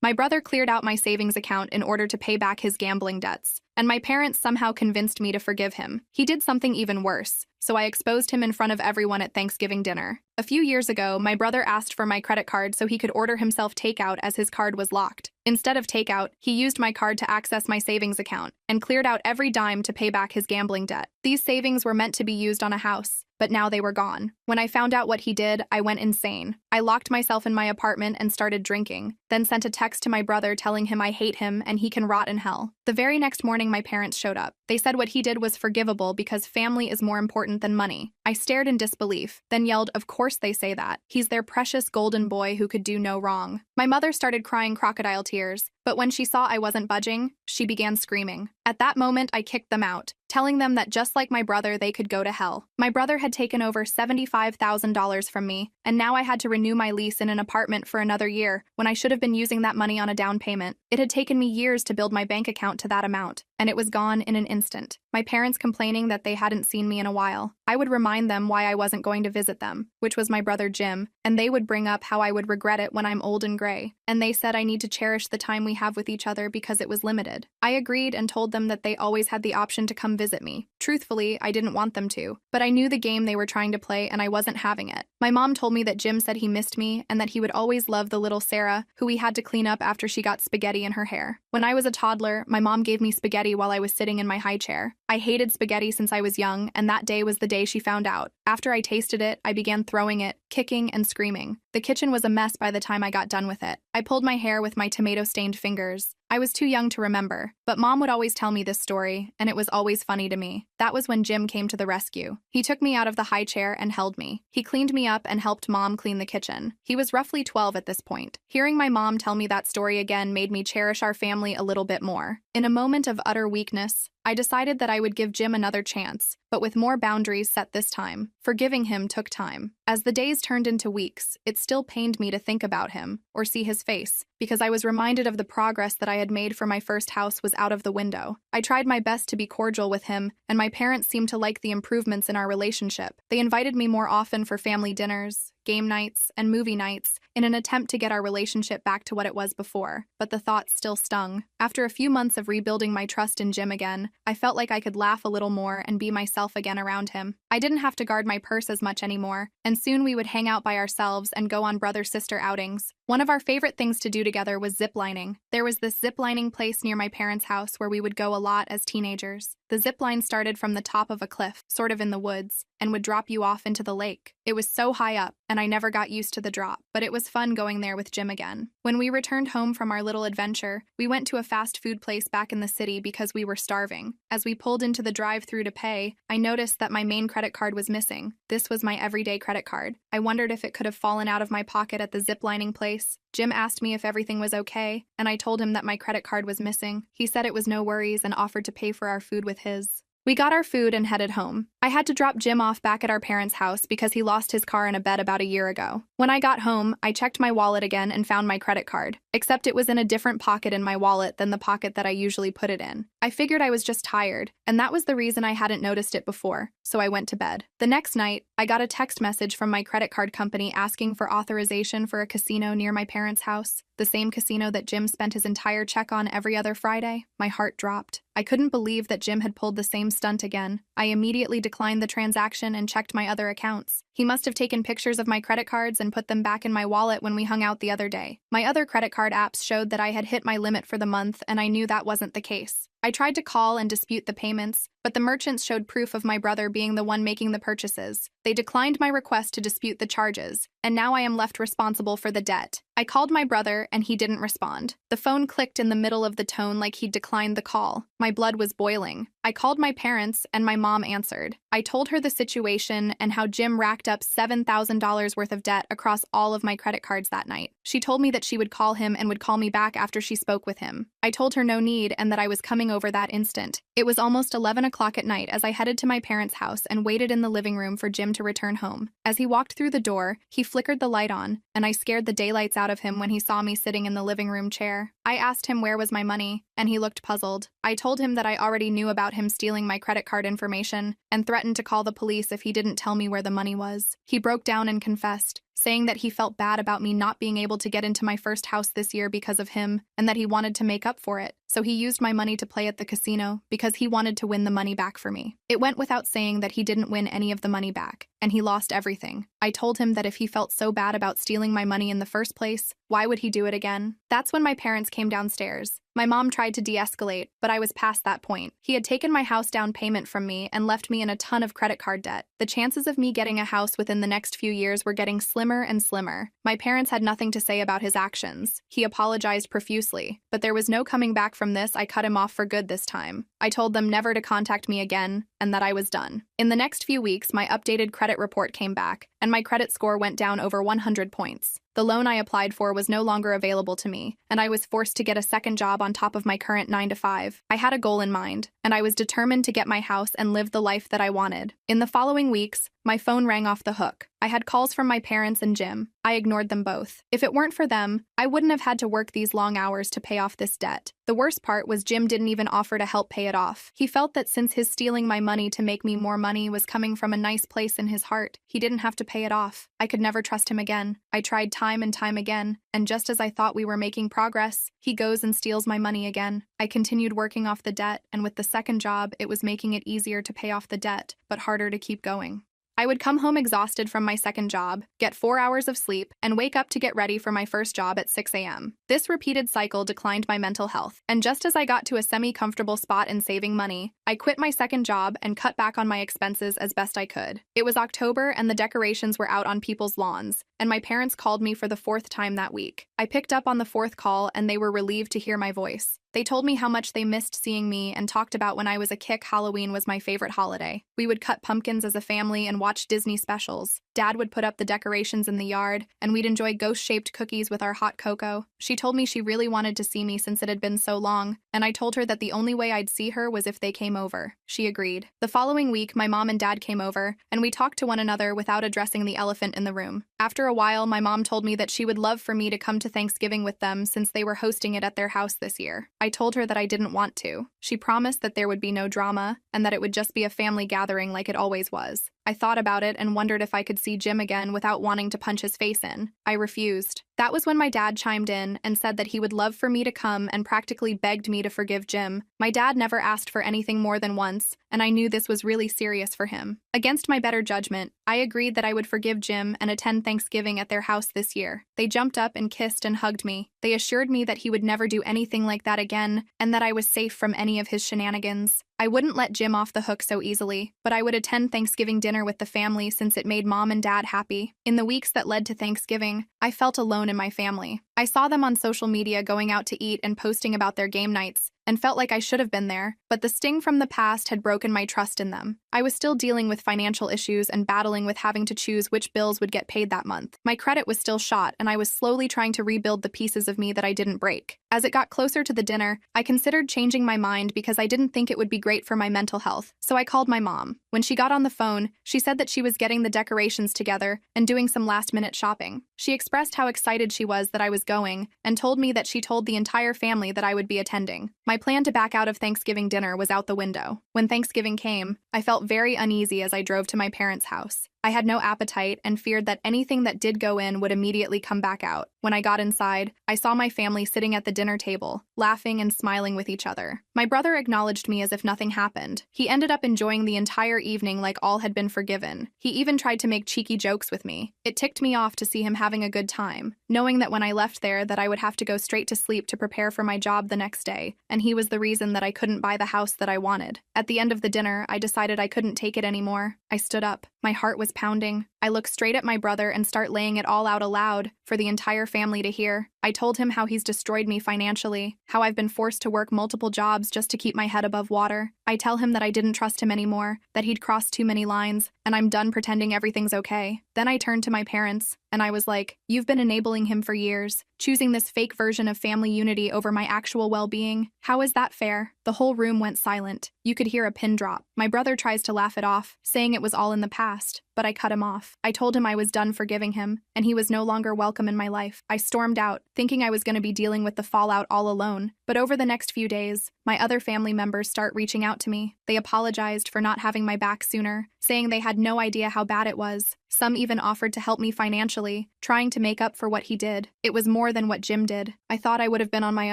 My brother cleared out my savings account in order to pay back his gambling debts, and my parents somehow convinced me to forgive him. He did something even worse, so I exposed him in front of everyone at Thanksgiving dinner. A few years ago, my brother asked for my credit card so he could order himself takeout as his card was locked. Instead of takeout, he used my card to access my savings account and cleared out every dime to pay back his gambling debt. These savings were meant to be used on a house, but now they were gone. When I found out what he did, I went insane. I locked myself in my apartment and started drinking, then sent a text to my brother telling him I hate him and he can rot in hell. The very next morning, my parents showed up. They said what he did was forgivable because family is more important than money. I stared in disbelief, then yelled, "Of course they say that. He's their precious golden boy who could do no wrong." My mother started crying crocodile tears, but when she saw I wasn't budging, she began screaming. At that moment, I kicked them out, telling them that just like my brother, they could go to hell. My brother had taken over $75,000 from me, and now I had to renew my lease in an apartment for another year when I should have been using that money on a down payment. It had taken me years to build my bank account to that amount, and it was gone in an instant. My parents complaining that they hadn't seen me in a while. I would remind them why I wasn't going to visit them, which was my brother Jim, and they would bring up how I would regret it when I'm old and gray. And they said I need to cherish the time we have with each other because it was limited. I agreed and told them that they always had the option to come visit me. Truthfully, I didn't want them to, but I knew the game they were trying to play and I wasn't having it. My mom told me that Jim said he missed me and that he would always love the little Sarah, who he had to clean up after she got spaghetti in her hair. When I was a toddler, my mom gave me spaghetti while I was sitting in my high chair. I hated spaghetti since I was young, and that day was the day she found out. After I tasted it, I began throwing it, kicking and screaming. The kitchen was a mess by the time I got done with it. I pulled my hair with my tomato-stained fingers. I was too young to remember, but Mom would always tell me this story, and it was always funny to me. That was when Jim came to the rescue. He took me out of the high chair and held me. He cleaned me up and helped Mom clean the kitchen. He was roughly 12 at this point. Hearing my mom tell me that story again made me cherish our family a little bit more. In a moment of utter weakness, I decided that I would give Jim another chance, but with more boundaries set this time. Forgiving him took time. As the days turned into weeks, it still pained me to think about him or see his face, because I was reminded of the progress that I had made for my first house was out of the window. I tried my best to be cordial with him, and my parents seemed to like the improvements in our relationship. They invited me more often for family dinners, game nights, and movie nights in an attempt to get our relationship back to what it was before, but the thought still stung. After a few months of rebuilding my trust in Jim again, I felt like I could laugh a little more and be myself again around him. I didn't have to guard my purse as much anymore, and soon we would hang out by ourselves and go on brother-sister outings. One of our favorite things to do together was ziplining. There was this ziplining place near my parents' house where we would go a lot as teenagers. The zip line started from the top of a cliff, sort of in the woods, and would drop you off into the lake. It was so high up, and I never got used to the drop, but it was fun going there with Jim again. When we returned home from our little adventure, we went to a fast food place back in the city because we were starving. As we pulled into the drive-thru to pay, I noticed that my main credit card was missing. This was my everyday credit card. I wondered if it could have fallen out of my pocket at the ziplining place. Jim asked me if everything was okay, and I told him that my credit card was missing. He said it was no worries and offered to pay for our food with his. We got our food and headed home. I had to drop Jim off back at our parents' house because he lost his car in a bed about a year ago. When I got home, I checked my wallet again and found my credit card, except it was in a different pocket in my wallet than the pocket that I usually put it in. I figured I was just tired, and that was the reason I hadn't noticed it before, so I went to bed. The next night, I got a text message from my credit card company asking for authorization for a casino near my parents' house, the same casino that Jim spent his entire check on every other Friday. My heart dropped. I couldn't believe that Jim had pulled the same stunt again. I immediately declined the transaction and checked my other accounts. He must have taken pictures of my credit cards and put them back in my wallet when we hung out the other day. My other credit card apps showed that I had hit my limit for the month, and I knew that wasn't the case. I tried to call and dispute the payments, but the merchants showed proof of my brother being the one making the purchases. They declined my request to dispute the charges, and now I am left responsible for the debt. I called my brother, and he didn't respond. The phone clicked in the middle of the tone like he'd declined the call. My blood was boiling. I called my parents, and my mom answered. I told her the situation and how Jim racked up $7,000 worth of debt across all of my credit cards that night. She told me that she would call him and would call me back after she spoke with him. I told her no need and that I was coming over that instant. It was almost 11 o'clock at night as I headed to my parents' house and waited in the living room for Jim to return home. As he walked through the door, he flickered the light on, and I scared the daylights out of him when he saw me sitting in the living room chair. I asked him where was my money, and he looked puzzled. I told him that I already knew about him stealing my credit card information and threatened to call the police if he didn't tell me where the money was. He broke down and confessed, saying that he felt bad about me not being able to get into my first house this year because of him, and that he wanted to make up for it. So he used my money to play at the casino because he wanted to win the money back for me. It went without saying that he didn't win any of the money back, and he lost everything. I told him that if he felt so bad about stealing my money in the first place, why would he do it again? That's when my parents came downstairs. My mom tried to de-escalate, but I was past that point. He had taken my house down payment from me and left me in a ton of credit card debt. The chances of me getting a house within the next few years were getting slimmer and slimmer. My parents had nothing to say about his actions. He apologized profusely, but there was no coming back from this. I cut him off for good this time. I told them never to contact me again and that I was done. In the next few weeks, my updated credit report came back, and my credit score went down over 100 points. The loan I applied for was no longer available to me, and I was forced to get a second job on top of my current 9-to-5. I had a goal in mind, and I was determined to get my house and live the life that I wanted. In the following weeks, my phone rang off the hook. I had calls from my parents and Jim. I ignored them both. If it weren't for them, I wouldn't have had to work these long hours to pay off this debt. The worst part was Jim didn't even offer to help pay it off. He felt that since his stealing my money to make me more money was coming from a nice place in his heart, he didn't have to pay it off. I could never trust him again. I tried time and time again, and just as I thought we were making progress, he goes and steals my money again. I continued working off the debt, and with the second job, it was making it easier to pay off the debt, but harder to keep going. I would come home exhausted from my second job, get 4 hours of sleep, and wake up to get ready for my first job at 6 a.m. This repeated cycle declined my mental health, and just as I got to a semi-comfortable spot in saving money, I quit my second job and cut back on my expenses as best I could. It was October and the decorations were out on people's lawns, and my parents called me for the 4th time that week. I picked up on the 4th call and they were relieved to hear my voice. They told me how much they missed seeing me and talked about when I was a kid Halloween was my favorite holiday. We would cut pumpkins as a family and watch Disney specials. Dad would put up the decorations in the yard, and we'd enjoy ghost-shaped cookies with our hot cocoa. She told me she really wanted to see me since it had been so long, and I told her that the only way I'd see her was if they came over. She agreed. The following week, my mom and dad came over, and we talked to one another without addressing the elephant in the room. After a while, my mom told me that she would love for me to come to Thanksgiving with them since they were hosting it at their house this year. I told her that I didn't want to. She promised that there would be no drama and that it would just be a family gathering like it always was. I thought about it and wondered if I could see Jim again without wanting to punch his face in. I refused. That was when my dad chimed in and said that he would love for me to come and practically begged me to forgive Jim. My dad never asked for anything more than once, and I knew this was really serious for him. Against my better judgment, I agreed that I would forgive Jim and attend Thanksgiving at their house this year. They jumped up and kissed and hugged me. They assured me that he would never do anything like that again and that I was safe from any of his shenanigans. I wouldn't let Jim off the hook so easily, but I would attend Thanksgiving dinner with the family since it made Mom and Dad happy. In the weeks that led to Thanksgiving, I felt alone in my family. I saw them on social media going out to eat and posting about their game nights, and felt like I should have been there, but the sting from the past had broken my trust in them. I was still dealing with financial issues and battling with having to choose which bills would get paid that month. My credit was still shot, and I was slowly trying to rebuild the pieces of me that I didn't break. As it got closer to the dinner, I considered changing my mind because I didn't think it would be great for my mental health, so I called my mom. When she got on the phone, she said that she was getting the decorations together and doing some last-minute shopping. She expressed how excited she was that I was going and told me that she told the entire family that I would be attending. My plan to back out of Thanksgiving dinner was out the window. When Thanksgiving came, I felt very uneasy as I drove to my parents' house. I had no appetite and feared that anything that did go in would immediately come back out. When I got inside, I saw my family sitting at the dinner table, laughing and smiling with each other. My brother acknowledged me as if nothing happened. He ended up enjoying the entire evening like all had been forgiven. He even tried to make cheeky jokes with me. It ticked me off to see him having a good time, knowing that when I left there that I would have to go straight to sleep to prepare for my job the next day, and he was the reason that I couldn't buy the house that I wanted. At the end of the dinner, I decided I couldn't take it anymore. I stood up. My heart was pounding. I look straight at my brother and start laying it all out aloud for the entire family to hear. I told him how he's destroyed me financially, how I've been forced to work multiple jobs just to keep my head above water. I tell him that I didn't trust him anymore, that he'd crossed too many lines, and I'm done pretending everything's okay. Then I turned to my parents, and I was like, "You've been enabling him for years, choosing this fake version of family unity over my actual well-being. How is that fair?" The whole room went silent. You could hear a pin drop. My brother tries to laugh it off, saying it was all in the past. but I cut him off. I told him I was done forgiving him, and he was no longer welcome in my life. I stormed out, thinking I was going to be dealing with the fallout all alone. But over the next few days, my other family members start reaching out to me. They apologized for not having my back sooner, saying they had no idea how bad it was. Some even offered to help me financially, trying to make up for what he did. It was more than what Jim did. I thought I would have been on my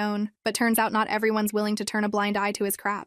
own, but turns out not everyone's willing to turn a blind eye to his crap.